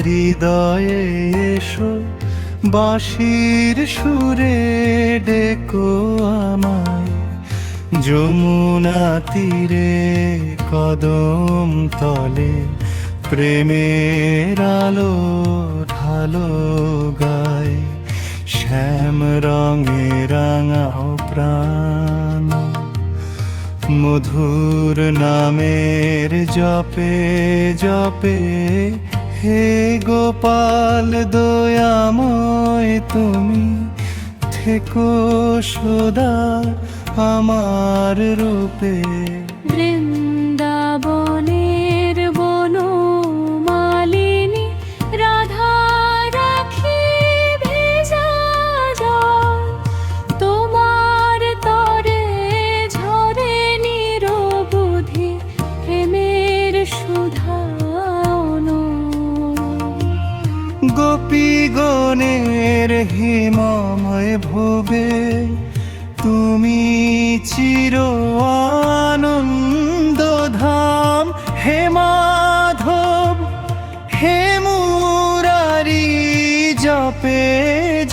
হৃদয়ে এসো, বাঁশির সুরে ডেকো আমায়। যমুনা তীরে কদম তলে প্রেমের আলো ঢালো গায়। শ্যাম রঙে রাঙাও প্রাণ, মধুর নামের জপে জপে। হে গোপাল দয়াময় তুমি, থেকো সদা আমার রূপে। বৃন্দাবনের বনমালিনী রাধা রাখি ভেজা জল, তোমার তরে ঝরে নিরবধি প্রেমের সুধা অনল। গোপীগণের হিমময় ভবে তুমি চির আনন্দ ধাম। হে মাধব হে মুরারি, জপে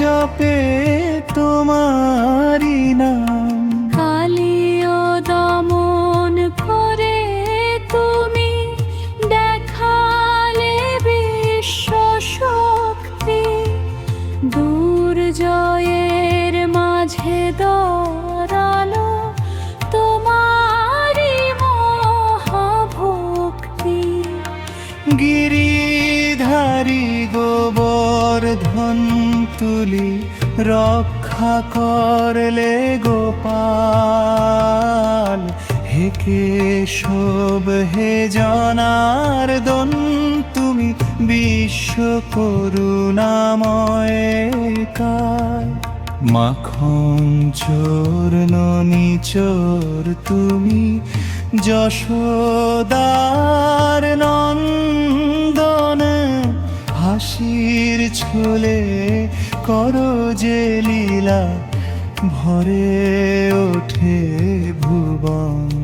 জপে তোমারি নাম। কালিও দমন করে তুমি দেখালে বিশ্ব শক্তি, দুর্জয়ের মাঝে দাঁড়ালো তোমারি মহাভক্তি। গিরিধারী গোবর্ধন তুলি রক্ষা করলে গোপাল। হে কেশব হে জনার্দন, তুমি বিশ্ব করুণাময় কাল। মাখন চোর ননি চোর তুমি, যশোদার নন্দন। হাসির ছলে করো যে লীলা, ভরে ওঠে ভুবন।